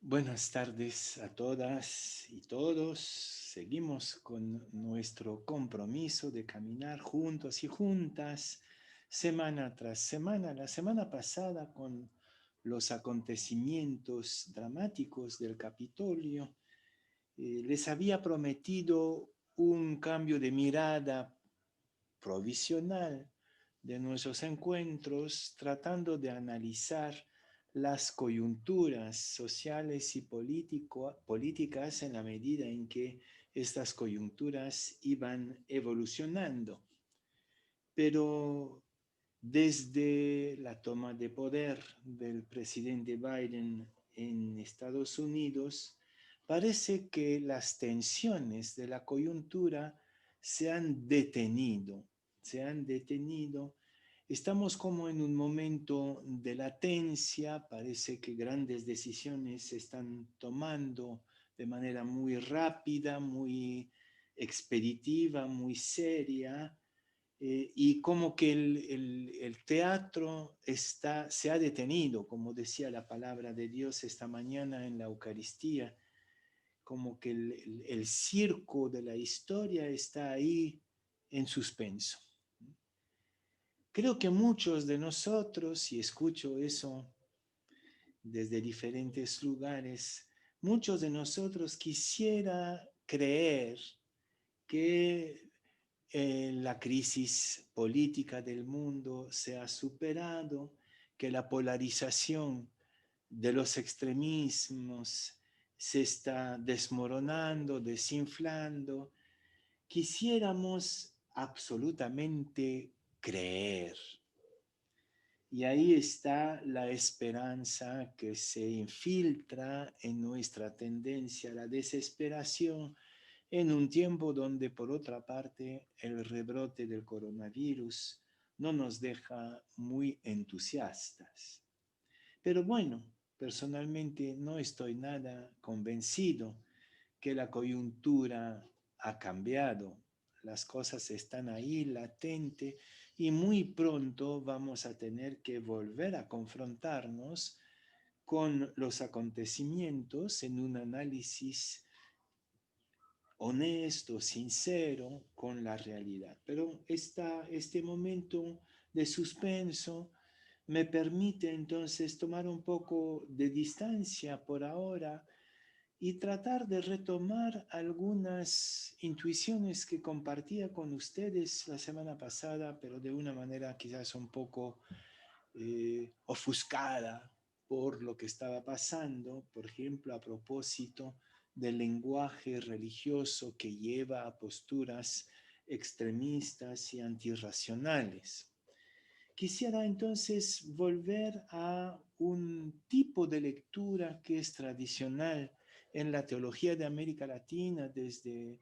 Buenas tardes a todas y todos. Seguimos con nuestro compromiso de caminar juntos y juntas semana tras semana. La semana pasada con los acontecimientos dramáticos del Capitolio, les había prometido un cambio de mirada provisional de nuestros encuentros, tratando de analizar las coyunturas sociales y políticas en la medida en que estas coyunturas iban evolucionando. Pero desde la toma de poder del presidente Biden en Estados Unidos, parece que las tensiones de la coyuntura se han detenido, se han detenido. Estamos como en un momento de latencia, parece que grandes decisiones se están tomando de manera muy rápida, muy expeditiva, muy seria, y como que el teatro se ha detenido, como decía la palabra de Dios esta mañana en la Eucaristía, como que el circo de la historia está ahí en suspenso. Creo que muchos de nosotros, y escucho eso desde diferentes lugares, muchos de nosotros quisiera creer que la crisis política del mundo se ha superado, que la polarización de los extremismos se está desmoronando, desinflando. Quisiéramos absolutamente creer. Y ahí está la esperanza que se infiltra en nuestra tendencia a la desesperación en un tiempo donde, por otra parte, el rebrote del coronavirus no nos deja muy entusiastas. Pero bueno, personalmente no estoy nada convencido que la coyuntura ha cambiado. Las cosas están ahí latente y muy pronto vamos a tener que volver a confrontarnos con los acontecimientos en un análisis honesto, sincero con la realidad. Pero este momento de suspenso me permite entonces tomar un poco de distancia por ahora y tratar de retomar algunas intuiciones que compartía con ustedes la semana pasada, pero de una manera quizás un poco ofuscada por lo que estaba pasando, por ejemplo, a propósito del lenguaje religioso que lleva a posturas extremistas y antirracionales. Quisiera entonces volver a un tipo de lectura que es tradicional en la teología de América Latina desde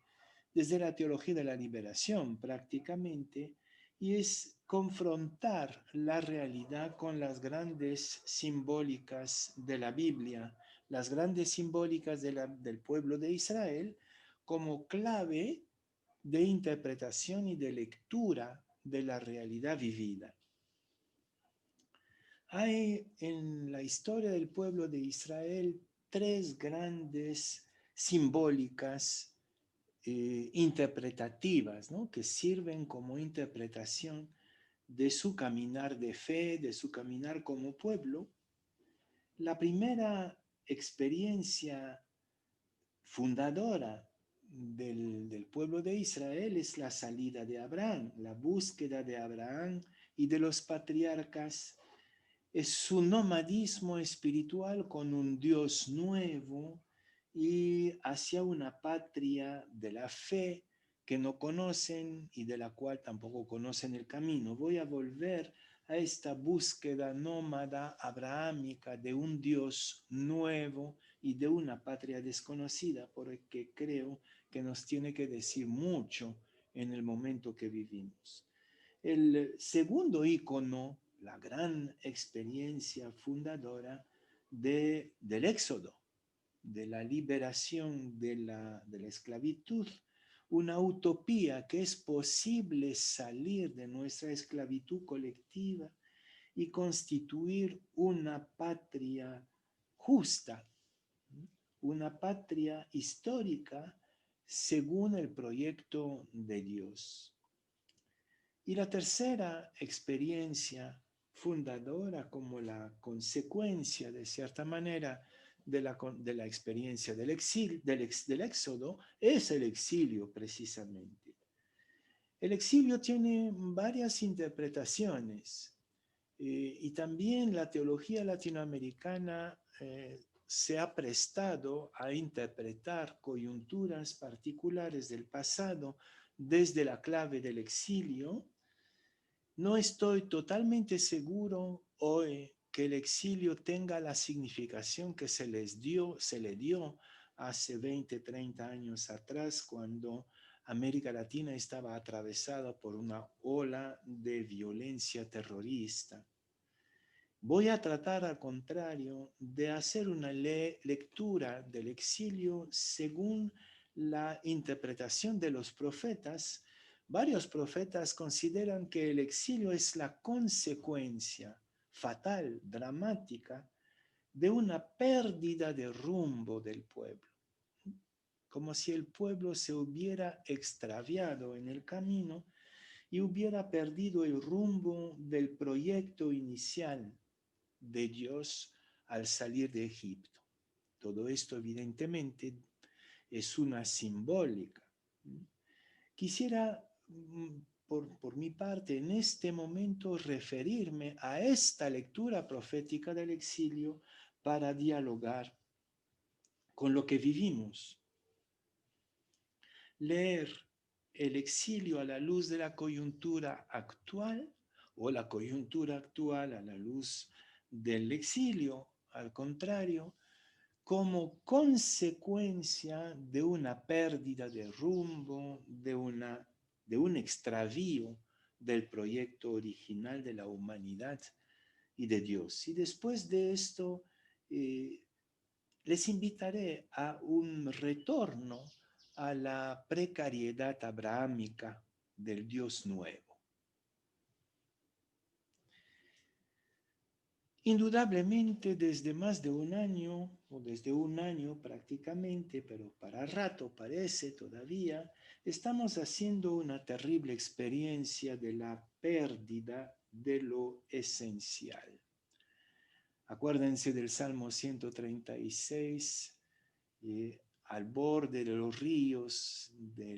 la teología de la liberación prácticamente, y es confrontar la realidad con las grandes simbólicas de la Biblia, las grandes simbólicas del pueblo de Israel, como clave de interpretación y de lectura de la realidad vivida. Hay en la historia del pueblo de Israel tres grandes simbólicas interpretativas, ¿no? Que sirven como interpretación de su caminar de fe, de su caminar como pueblo. La primera experiencia fundadora del pueblo de Israel es la salida de Abraham, la búsqueda de Abraham y de los patriarcas. Es su nomadismo espiritual con un Dios nuevo y hacia una patria de la fe que no conocen y de la cual tampoco conocen el camino. Voy a volver a esta búsqueda nómada abrahámica de un Dios nuevo y de una patria desconocida, porque creo que nos tiene que decir mucho en el momento que vivimos. El segundo ícono, la gran experiencia fundadora del éxodo, de la liberación de la esclavitud, una utopía que es posible salir de nuestra esclavitud colectiva y constituir una patria justa, una patria histórica según el proyecto de Dios. Y la tercera experiencia fundadora como la consecuencia, de cierta manera, de la experiencia del exilio, del éxodo, es el exilio precisamente. El exilio tiene varias interpretaciones y también la teología latinoamericana se ha prestado a interpretar coyunturas particulares del pasado desde la clave del exilio. No estoy totalmente seguro hoy que el exilio tenga la significación que se le dio hace 20, 30 años atrás, cuando América Latina estaba atravesada por una ola de violencia terrorista. Voy a tratar, al contrario, de hacer una lectura del exilio según la interpretación de los profetas. Varios profetas consideran que el exilio es la consecuencia fatal, dramática, de una pérdida de rumbo del pueblo, como si el pueblo se hubiera extraviado en el camino y hubiera perdido el rumbo del proyecto inicial de Dios al salir de Egipto. Todo esto evidentemente es una simbólica. Quisiera, por mi parte, en este momento referirme a esta lectura profética del exilio para dialogar con lo que vivimos. Leer el exilio a la luz de la coyuntura actual o la coyuntura actual a la luz del exilio, al contrario, como consecuencia de una pérdida de rumbo, de un extravío del proyecto original de la humanidad y de Dios. Y después de esto, les invitaré a un retorno a la precariedad abrahámica del Dios nuevo. Indudablemente desde más de un año, o desde un año prácticamente, pero para rato parece todavía, estamos haciendo una terrible experiencia de la pérdida de lo esencial. Acuérdense del Salmo 136, al borde de los ríos de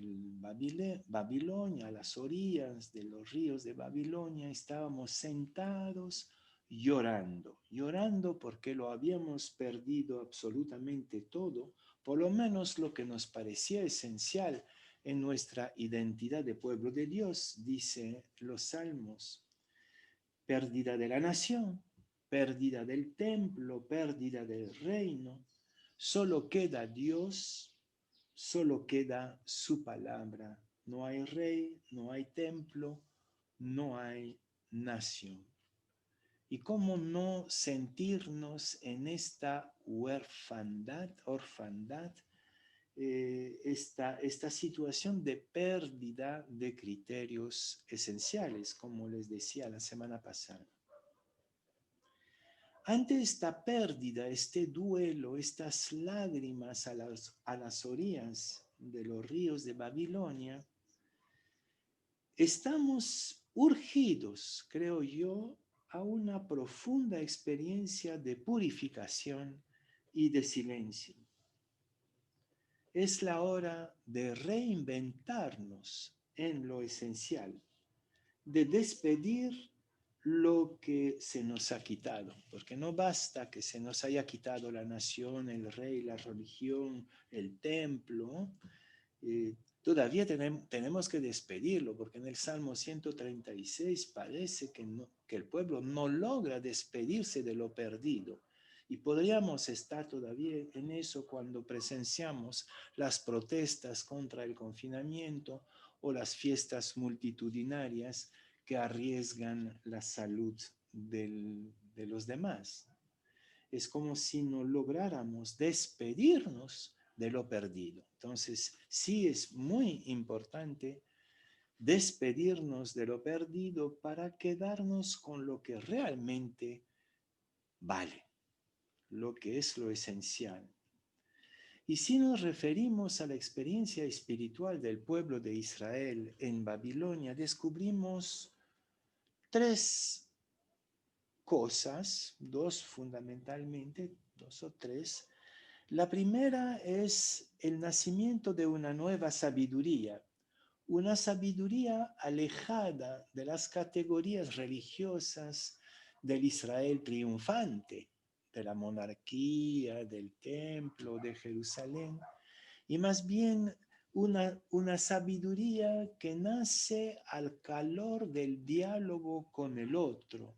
Babilonia, a las orillas de los ríos de Babilonia, estábamos sentados llorando porque lo habíamos perdido absolutamente todo, por lo menos lo que nos parecía esencial en nuestra identidad de pueblo de Dios, dice los salmos. Pérdida de la nación, pérdida del templo, pérdida del reino. Solo queda Dios, solo queda su palabra. No hay rey, no hay templo, no hay nación. ¿Y cómo no sentirnos en esta orfandad, esta situación de pérdida de criterios esenciales, como les decía la semana pasada? Ante esta pérdida, este duelo, estas lágrimas a las orillas de los ríos de Babilonia, estamos urgidos, creo yo, a una profunda experiencia de purificación y de silencio. Es la hora de reinventarnos en lo esencial, de despedir lo que se nos ha quitado, porque no basta que se nos haya quitado la nación, el rey, la religión, el templo, todavía tenemos que despedirlo, porque en el Salmo 136 parece que el pueblo no logra despedirse de lo perdido. Y podríamos estar todavía en eso cuando presenciamos las protestas contra el confinamiento o las fiestas multitudinarias que arriesgan la salud de los demás. Es como si no lográramos despedirnos de lo perdido. Entonces, sí es muy importante despedirnos de lo perdido para quedarnos con lo que realmente vale, lo que es lo esencial. Y si nos referimos a la experiencia espiritual del pueblo de Israel en Babilonia, descubrimos tres cosas, dos fundamentalmente, dos o tres. La primera es el nacimiento de una sabiduría alejada de las categorías religiosas del Israel triunfante, de la monarquía, del templo, de Jerusalén, y más bien una sabiduría que nace al calor del diálogo con el otro,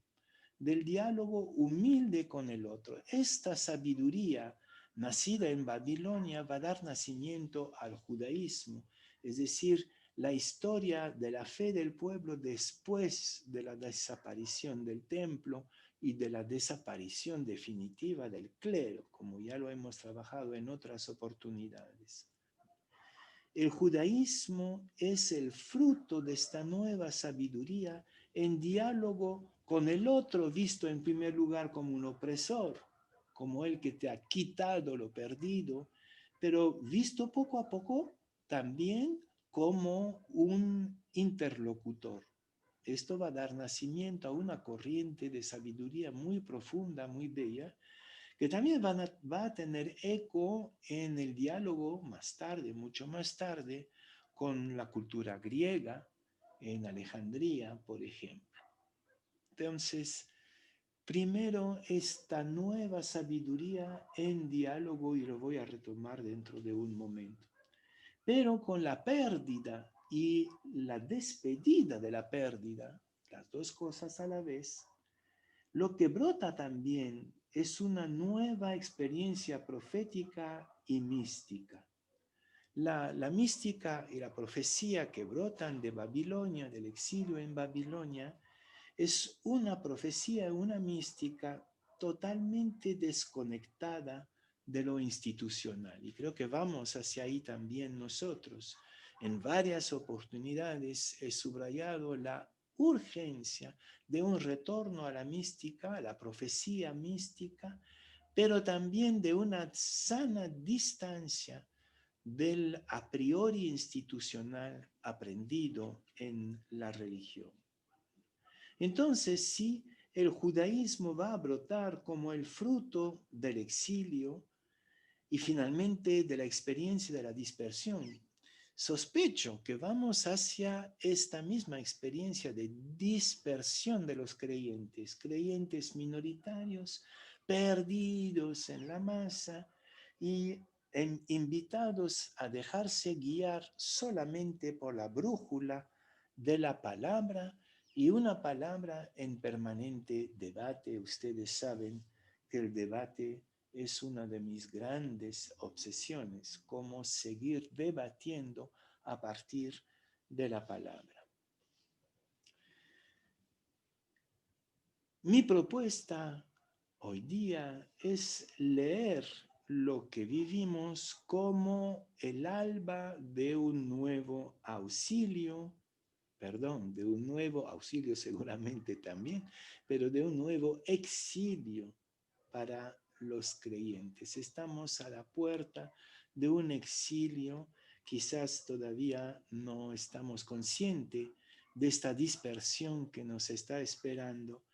del diálogo humilde con el otro. Esta sabiduría nacida en Babilonia va a dar nacimiento al judaísmo, es decir, la historia de la fe del pueblo después de la desaparición del templo y de la desaparición definitiva del clero, como ya lo hemos trabajado en otras oportunidades. El judaísmo es el fruto de esta nueva sabiduría en diálogo con el otro, visto en primer lugar como un opresor, como el que te ha quitado lo perdido, pero visto poco a poco también como un interlocutor. Esto va a dar nacimiento a una corriente de sabiduría muy profunda, muy bella, que también va a tener eco en el diálogo más tarde, mucho más tarde, con la cultura griega en Alejandría, por ejemplo. Entonces, primero esta nueva sabiduría en diálogo, y lo voy a retomar dentro de un momento, pero con la pérdida y la despedida de la pérdida, las dos cosas a la vez, lo que brota también es una nueva experiencia profética y mística. La mística y la profecía que brotan de Babilonia, del exilio en Babilonia, es una profecía, una mística totalmente desconectada de lo institucional. Y creo que vamos hacia ahí también nosotros. En varias oportunidades he subrayado la urgencia de un retorno a la mística, a la profecía mística, pero también de una sana distancia del a priori institucional aprendido en la religión. Entonces, sí, el judaísmo va a brotar como el fruto del exilio y finalmente de la experiencia de la dispersión. Sospecho que vamos hacia esta misma experiencia de dispersión de los creyentes, creyentes minoritarios, perdidos en la masa y invitados a dejarse guiar solamente por la brújula de la palabra, y una palabra en permanente debate. Ustedes saben que el debate es una de mis grandes obsesiones, cómo seguir debatiendo a partir de la palabra. Mi propuesta hoy día es leer lo que vivimos como el alba de un nuevo auxilio, de un nuevo auxilio seguramente también, pero de un nuevo exilio para los creyentes. Estamos a la puerta de un exilio, quizás todavía no estamos conscientes de esta dispersión que nos está esperando,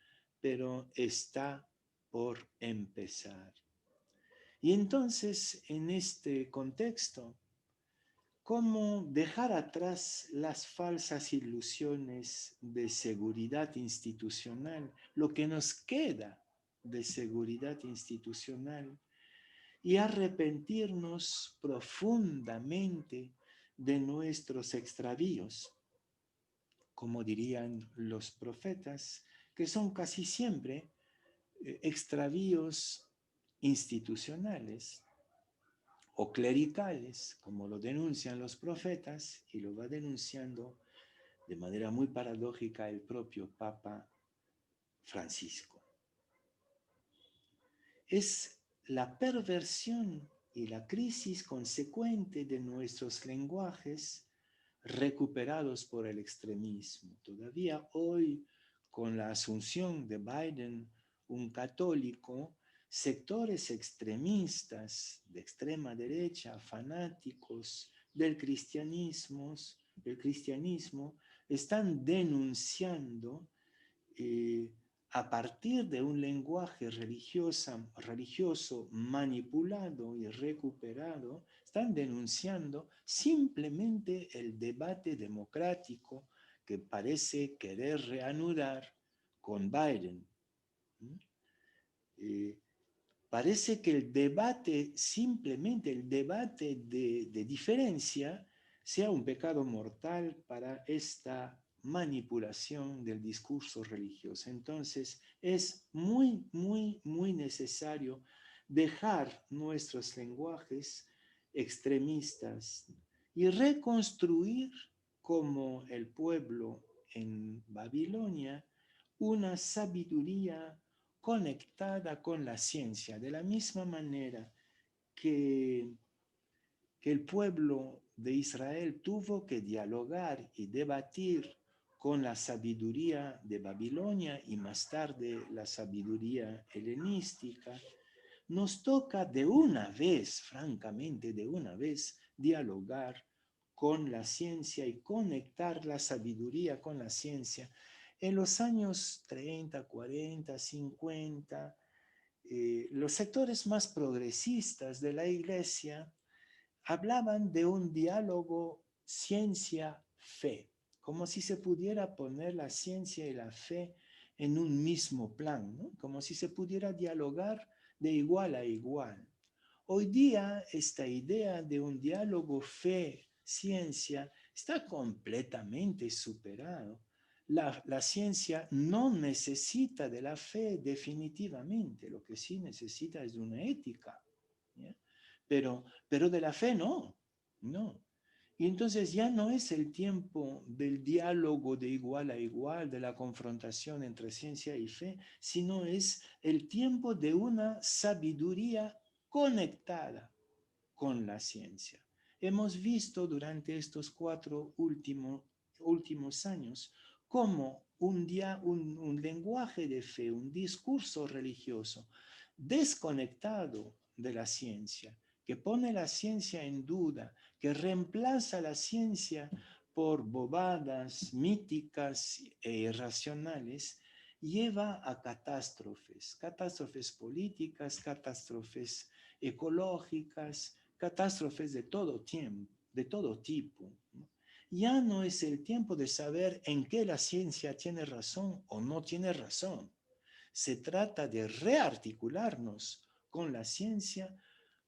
pero está por empezar. Y entonces, en este contexto, ¿cómo dejar atrás las falsas ilusiones de seguridad institucional, lo que nos queda de seguridad institucional, y arrepentirnos profundamente de nuestros extravíos, como dirían los profetas, que son casi siempre extravíos institucionales o clericales, como lo denuncian los profetas, y lo va denunciando de manera muy paradójica el propio Papa Francisco. Es la perversión y la crisis consecuente de nuestros lenguajes recuperados por el extremismo. Todavía hoy, con la asunción de Biden, un católico, sectores extremistas de extrema derecha, fanáticos del cristianismo están denunciando a partir de un lenguaje religioso manipulado y recuperado, están denunciando simplemente el debate democrático que parece querer reanudar con Biden. Parece que el debate, simplemente el debate de diferencia, sea un pecado mortal para esta manipulación del discurso religioso. Entonces es muy necesario dejar nuestros lenguajes extremistas y reconstruir como el pueblo en Babilonia una sabiduría conectada con la ciencia, de la misma manera que, que el pueblo de Israel tuvo que dialogar y debatir con la sabiduría de Babilonia y más tarde la sabiduría helenística, nos toca de una vez, francamente, de una vez, dialogar con la ciencia y conectar la sabiduría con la ciencia. En los años 30, 40, 50, los sectores más progresistas de la iglesia hablaban de un diálogo ciencia-fe, como si se pudiera poner la ciencia y la fe en un mismo plan, ¿no? Como si se pudiera dialogar de igual a igual. Hoy día esta idea de un diálogo fe-ciencia está completamente superado. La ciencia no necesita de la fe definitivamente, lo que sí necesita es de una ética, ¿ya? Pero de la fe no. Y entonces ya no es el tiempo del diálogo de igual a igual, de la confrontación entre ciencia y fe, sino es el tiempo de una sabiduría conectada con la ciencia. Hemos visto durante estos 4 últimos años cómo un lenguaje de fe, un discurso religioso desconectado de la ciencia, que pone la ciencia en duda, que reemplaza la ciencia por bobadas míticas e irracionales, lleva a catástrofes políticas, catástrofes ecológicas, catástrofes de todo tiempo, de todo tipo, ¿no? Ya no es el tiempo de saber en qué la ciencia tiene razón o no tiene razón. Se trata de rearticularnos con la ciencia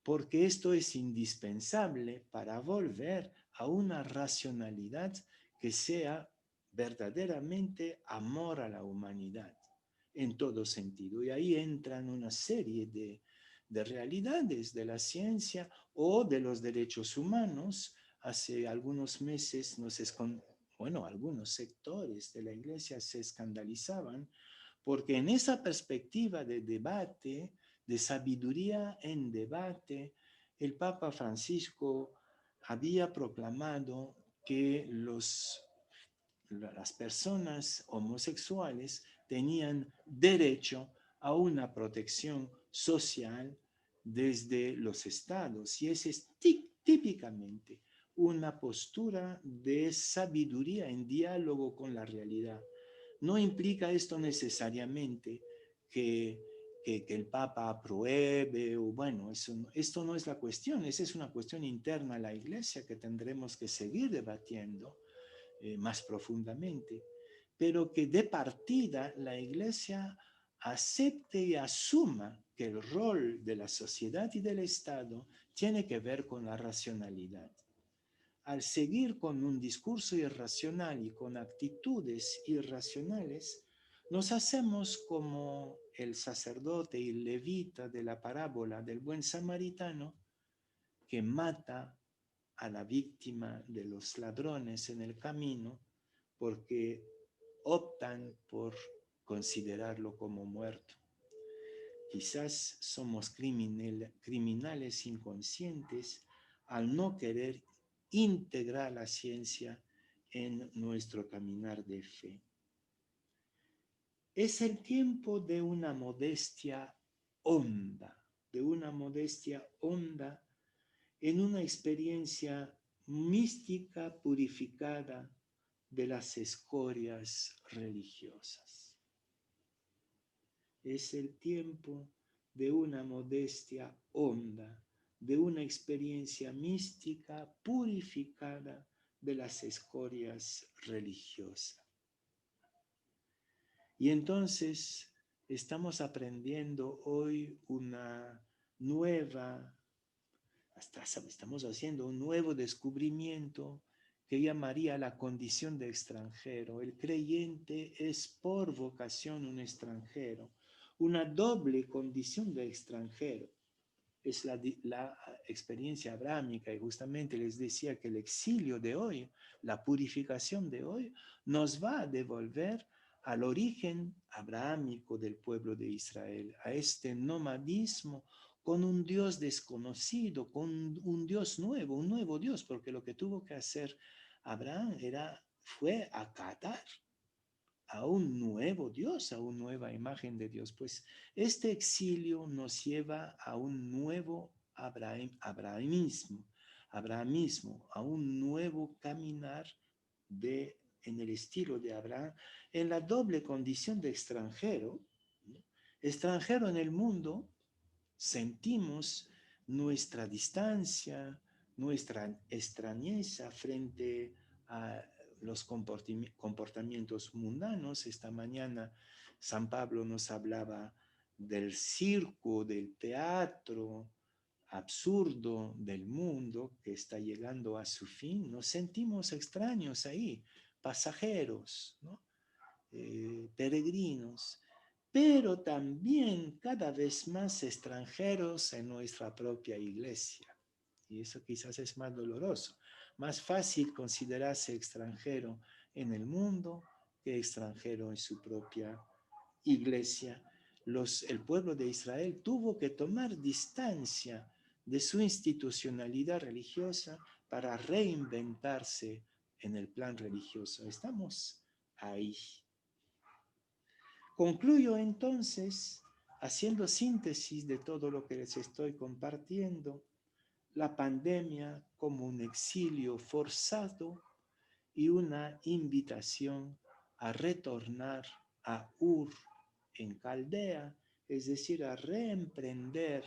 porque esto es indispensable para volver a una racionalidad que sea verdaderamente amor a la humanidad en todo sentido. Y ahí entran una serie de realidades de la ciencia o de los derechos humanos. Hace algunos meses algunos sectores de la iglesia se escandalizaban porque en esa perspectiva de debate, de sabiduría en debate, el Papa Francisco había proclamado que las personas homosexuales tenían derecho a una protección social desde los estados. Y esa es típicamente una postura de sabiduría en diálogo con la realidad. No implica esto necesariamente que el Papa apruebe, o bueno, esto no es la cuestión, esa es una cuestión interna a la Iglesia que tendremos que seguir debatiendo más profundamente, pero que de partida la Iglesia acepte y asuma que el rol de la sociedad y del Estado tiene que ver con la racionalidad. Al seguir con un discurso irracional y con actitudes irracionales, nos hacemos como el sacerdote y levita de la parábola del buen samaritano que mata a la víctima de los ladrones en el camino porque optan por considerarlo como muerto. Quizás somos criminales inconscientes al no querer integrar la ciencia en nuestro caminar de fe. Es el tiempo de una modestia honda, de una modestia honda en una experiencia mística purificada de las escorias religiosas. Es el tiempo de una modestia honda, de una experiencia mística purificada de las escorias religiosas. Y entonces estamos aprendiendo hoy una nueva, estamos haciendo un nuevo descubrimiento que llamaría la condición de extranjero. El creyente es por vocación un extranjero, una doble condición de extranjero. Es la experiencia abrámica y justamente les decía que el exilio de hoy, la purificación de hoy, nos va a devolver al origen abrahámico del pueblo de Israel, a este nomadismo con un Dios desconocido, con un Dios nuevo, un nuevo Dios, porque lo que tuvo que hacer Abraham fue acatar a un nuevo Dios, a una nueva imagen de Dios. Pues este exilio nos lleva a un nuevo abrahamismo, a un nuevo caminar en el estilo de Abraham, en la doble condición de extranjero, ¿no? Extranjero en el mundo, sentimos nuestra distancia, nuestra extrañeza frente a los comportamientos mundanos. Esta mañana San Pablo nos hablaba del circo, del teatro absurdo del mundo que está llegando a su fin. Nos sentimos extraños ahí, pasajeros, ¿no? Peregrinos, pero también cada vez más extranjeros en nuestra propia iglesia. Y eso quizás es más doloroso. Más fácil considerarse extranjero en el mundo que extranjero en su propia iglesia. El pueblo de Israel tuvo que tomar distancia de su institucionalidad religiosa para reinventarse en el plan religioso. Estamos ahí. Concluyo entonces, haciendo síntesis de todo lo que les estoy compartiendo, la pandemia como un exilio forzado y una invitación a retornar a Ur en Caldea, es decir, a reemprender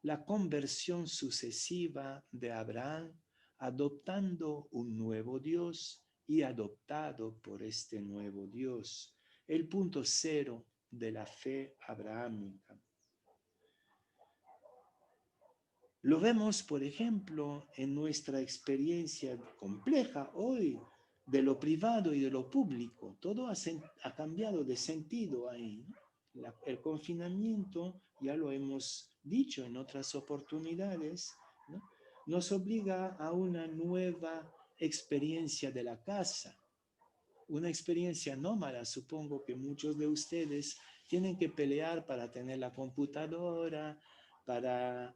la conversión sucesiva de Abraham, adoptando un nuevo Dios y adoptado por este nuevo Dios, el punto cero de la fe abrahámica. Lo vemos, por ejemplo, en nuestra experiencia compleja hoy de lo privado y de lo público. Todo ha cambiado de sentido ahí, ¿no? El confinamiento, ya lo hemos dicho en otras oportunidades, ¿no? Nos obliga a una nueva experiencia de la casa, una experiencia nómada. Supongo que muchos de ustedes tienen que pelear para tener la computadora, para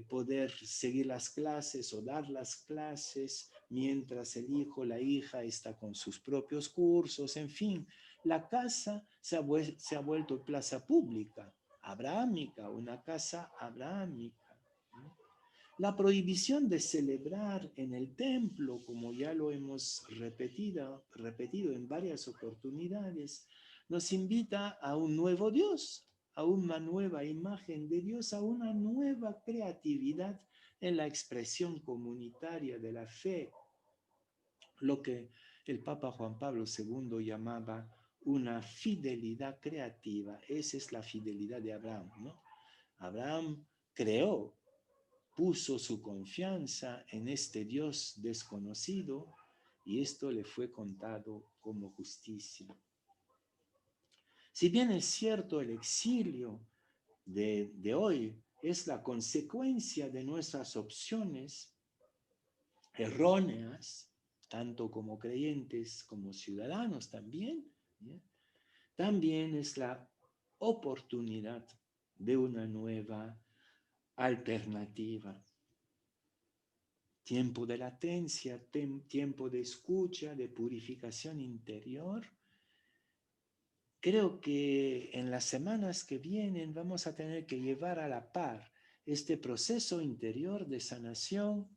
poder seguir las clases o dar las clases, mientras el hijo, la hija está con sus propios cursos, en fin. La casa se ha vuelto plaza pública, abrahámica, una casa abrahámica. La prohibición de celebrar en el templo, como ya lo hemos repetido en varias oportunidades, nos invita a un nuevo Dios, a una nueva imagen de Dios, a una nueva creatividad en la expresión comunitaria de la fe, lo que el Papa Juan Pablo II llamaba una fidelidad creativa. Esa es la fidelidad de Abraham, ¿no? Abraham creó, puso su confianza en este Dios desconocido y esto le fue contado como justicia. Si bien es cierto, el exilio de hoy es la consecuencia de nuestras opciones erróneas, tanto como creyentes como ciudadanos también, ¿ya? También es la oportunidad de una nueva alternativa. Tiempo de latencia, tiempo de escucha, de purificación interior, creo que en las semanas que vienen vamos a tener que llevar a la par este proceso interior de sanación,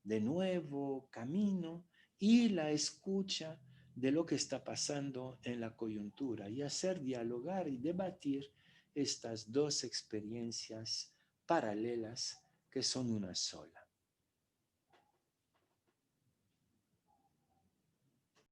de nuevo camino y la escucha de lo que está pasando en la coyuntura y hacer dialogar y debatir estas dos experiencias paralelas que son una sola.